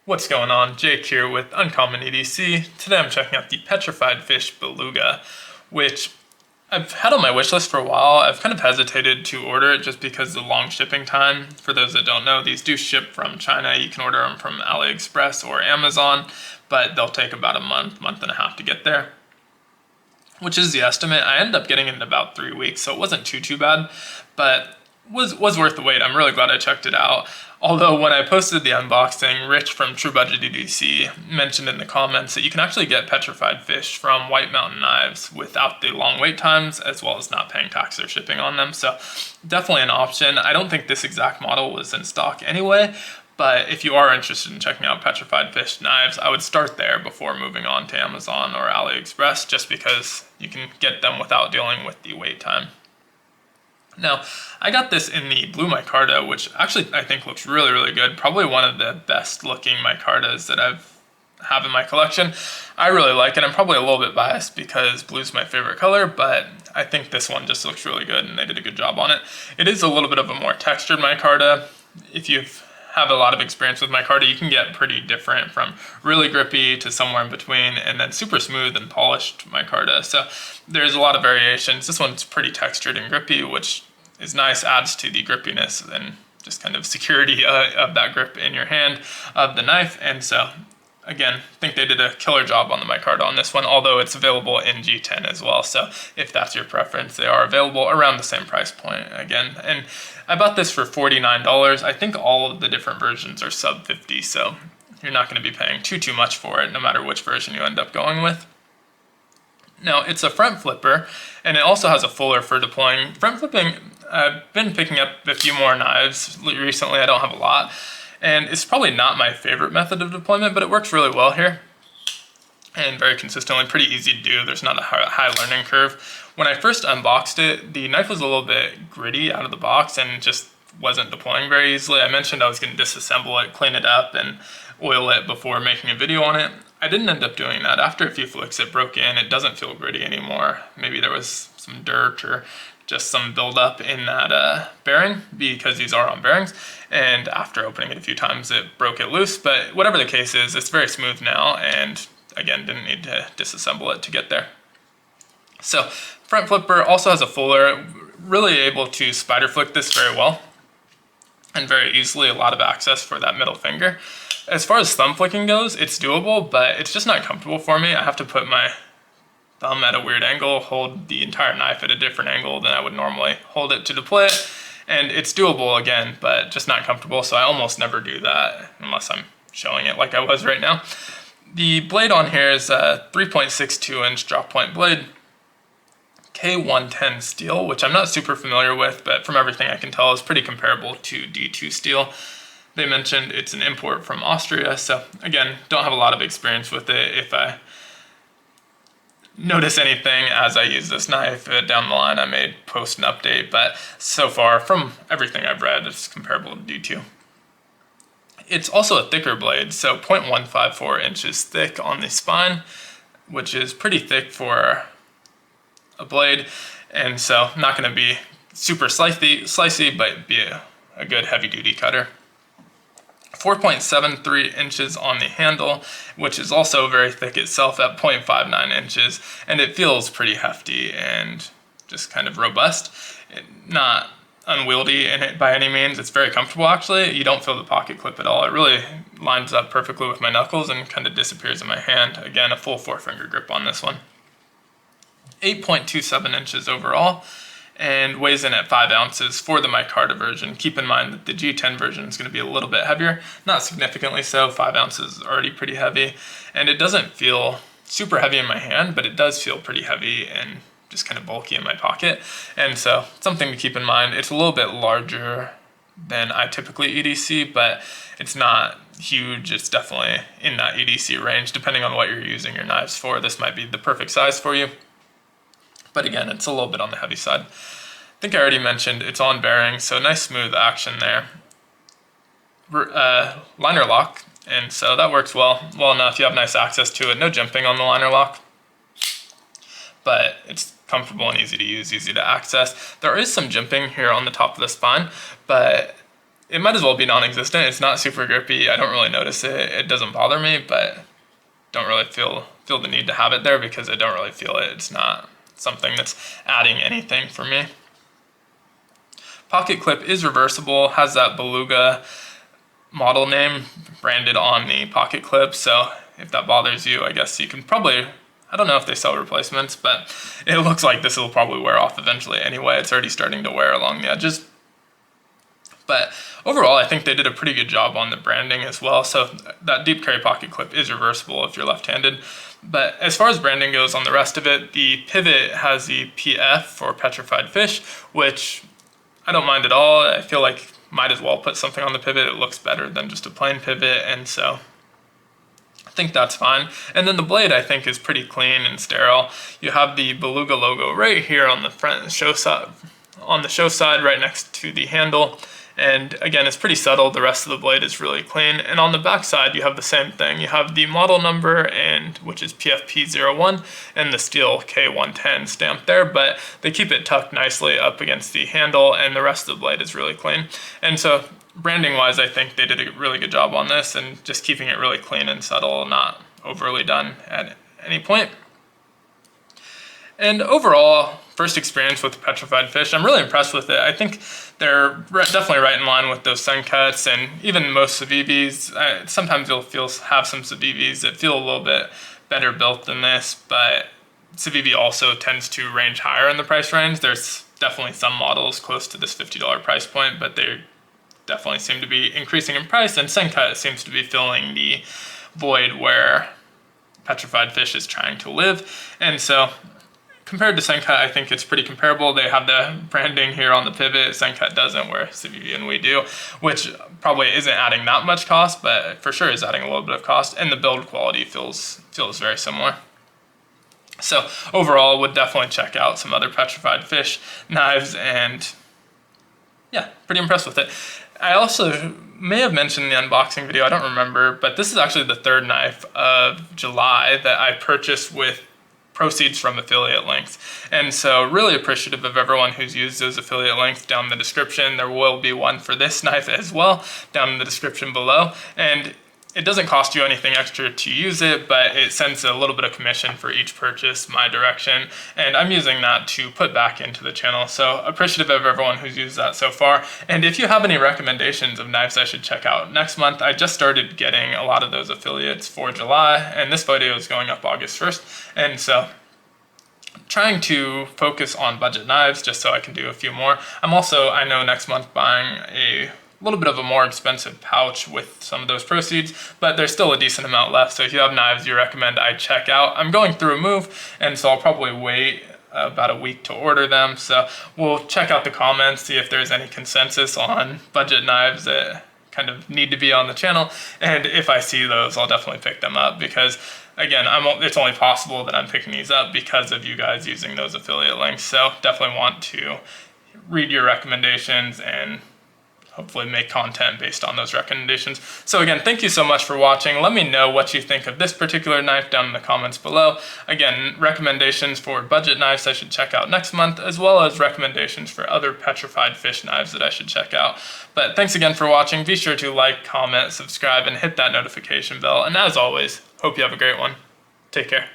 What's going on? Jake here with Uncommon EDC. Today I'm checking out the Petrified Fish Beluga, which I've had on my wish list for a while. I've kind of hesitated to order it just because of the long shipping time. For those that don't know, these do ship from China. You can order them from AliExpress or Amazon, but they'll take about a month and a half to get there, which is the estimate. I ended up getting it in about 3 weeks, so it wasn't too bad, but was worth the wait. I'm really glad I checked it out. Although when I posted the unboxing, Rich from True Budget EDC mentioned in the comments that you can actually get petrified fish from White Mountain Knives without the long wait times, as well as not paying tax or shipping on them. So definitely an option. I don't think this exact model was in stock anyway, but if you are interested in checking out petrified fish knives, I would start there before moving on to Amazon or AliExpress, just because you can get them without dealing with the wait time. Now, I got this in the blue micarta, which actually I think looks really good. Probably one of the best looking micartas that have in my collection. I really like it. I'm probably a little bit biased because blue's my favorite color, but I think this one just looks really good and they did a good job on it. It is a little bit of a more textured micarta. If you've have a lot of experience with micarta, you can get pretty different from really grippy to somewhere in between, and then super smooth and polished micarta. So there's a lot of variations. This one's pretty textured and grippy, which is nice, adds to the grippiness and just kind of security of that grip in your hand of the knife. And so again, I think they did a killer job on the micarta on this one, although it's available in G10 as well. So if that's your preference, they are available around the same price point again. And I bought this for $49. I think all of the different versions are sub 50, so you're not going to be paying too much for it, no matter which version you end up going with. Now, it's a front flipper, and it also has a fuller for deploying. Front flipping, I've been picking up a few more knives recently. I don't have a lot. And it's probably not my favorite method of deployment, but it works really well here and very consistently, pretty easy to do. There's not a high learning curve. When I first unboxed it, the knife was a little bit gritty out of the box and just wasn't deploying very easily. I mentioned I was going to disassemble it, clean it up, and oil it before making a video on it. I didn't end up doing that. After a few flicks, it broke in. It doesn't feel gritty anymore. Maybe there was some dirt or just some buildup in that bearing, because these are on bearings, and after opening it a few times it broke it loose. But whatever the case is, it's very smooth now, and again, didn't need to disassemble it to get there. So front flipper also has a fuller, really able to spider flick this very well and very easily, a lot of access for that middle finger. As far as thumb flicking goes, it's doable, but it's just not comfortable for me. I have to put my thumb at a weird angle, hold the entire knife at a different angle than I would normally hold it to deploy it. And it's doable again, but just not comfortable, so I almost never do that unless I'm showing it like I was right now. The blade on here is a 3.62 inch drop point blade, K110 steel, which I'm not super familiar with, but from everything I can tell is pretty comparable to D2 steel. They mentioned it's an import from Austria, so again, don't have a lot of experience with it. If I notice anything as I use this knife down the line, I may post an update, but so far from everything I've read, it's comparable to D2. It's also a thicker blade, so 0.154 inches thick on the spine, which is pretty thick for a blade, and so not going to be super slicey, but be a good heavy duty cutter. 4.73 inches on the handle, which is also very thick itself at 0.59 inches, and it feels pretty hefty and just kind of robust. Not unwieldy in it by any means. It's very comfortable actually. You don't feel the pocket clip at all. It really lines up perfectly with my knuckles and kind of disappears in my hand. Again, a full 4-finger grip on this one. 8.27 inches overall, and weighs in at 5 ounces for the micarta version. Keep in mind that the G10 version is going to be a little bit heavier, not significantly so. 5 ounces is already pretty heavy, and it doesn't feel super heavy in my hand, but it does feel pretty heavy and just kind of bulky in my pocket, and so something to keep in mind. It's a little bit larger than I typically EDC, but it's not huge. It's definitely in that EDC range. Depending on what you're using your knives for, this might be the perfect size for you. But again, it's a little bit on the heavy side. I think I already mentioned it's on bearing, so nice smooth action there. Liner lock, and so that works well enough. You have nice access to it. No jimping on the liner lock, but it's comfortable and easy to use, easy to access. There is some jimping here on the top of the spine, but it might as well be non-existent. It's not super grippy. I don't really notice it. It doesn't bother me, but don't really feel the need to have it there because I don't really feel it. It's not something that's adding anything for me. Pocket clip is reversible, has that Beluga model name branded on the pocket clip, so if that bothers you, I guess you can probably, I don't know if they sell replacements, but it looks like this will probably wear off eventually anyway. It's already starting to wear along the edges. But overall, I think they did a pretty good job on the branding as well. So that deep carry pocket clip is reversible if you're left-handed. But as far as branding goes on the rest of it, the pivot has the PF for Petrified Fish, which I don't mind at all. I feel like might as well put something on the pivot. It looks better than just a plain pivot, and so I think that's fine. And then the blade, I think, is pretty clean and sterile. You have the Beluga logo right here on the front show side, right next to the handle. And again, it's pretty subtle. The rest of the blade is really clean. And on the back side, you have the same thing. You have the model number, which is PFP01, and the steel K110 stamp there, but they keep it tucked nicely up against the handle, and the rest of the blade is really clean. And so branding-wise, I think they did a really good job on this, and just keeping it really clean and subtle, not overly done at any point. And overall, first experience with the Petrified Fish, I'm really impressed with it. I think they're definitely right in line with those Senkets and even most Civivs. Sometimes you'll have some Civivs that feel a little bit better built than this, but Civivi also tends to range higher in the price range. There's definitely some models close to this $50 price point, but they definitely seem to be increasing in price, and Senket seems to be filling the void where Petrified Fish is trying to live. And so compared to Senket, I think it's pretty comparable. They have the branding here on the pivot. Senket doesn't, where Civivi and we do, which probably isn't adding that much cost, but for sure is adding a little bit of cost, and the build quality feels very similar. So overall, would definitely check out some other Petrified Fish knives, and yeah, pretty impressed with it. I also may have mentioned in the unboxing video, I don't remember, but this is actually the third knife of July that I purchased with proceeds from affiliate links. And so really appreciative of everyone who's used those affiliate links down in the description. There will be one for this knife as well down in the description below. And it doesn't cost you anything extra to use it, but it sends a little bit of commission for each purchase my direction, and I'm using that to put back into the channel. So appreciative of everyone who's used that so far. And if you have any recommendations of knives I should check out next month, I just started getting a lot of those affiliates for July, and this video is going up August 1st. And so trying to focus on budget knives just so I can do a few more. I'm also, I know, next month buying a little bit of a more expensive pouch with some of those proceeds, but there's still a decent amount left. So if you have knives you recommend I check out, I'm going through a move, and so I'll probably wait about a week to order them. So we'll check out the comments, see if there's any consensus on budget knives that kind of need to be on the channel, and if I see those, I'll definitely pick them up, because again, it's only possible that I'm picking these up because of you guys using those affiliate links. So definitely want to read your recommendations and hopefully make content based on those recommendations. So again, thank you so much for watching. Let me know what you think of this particular knife down in the comments below. Again, recommendations for budget knives I should check out next month, as well as recommendations for other Petrified Fish knives that I should check out. But thanks again for watching. Be sure to like, comment, subscribe, and hit that notification bell. And as always, hope you have a great one. Take care.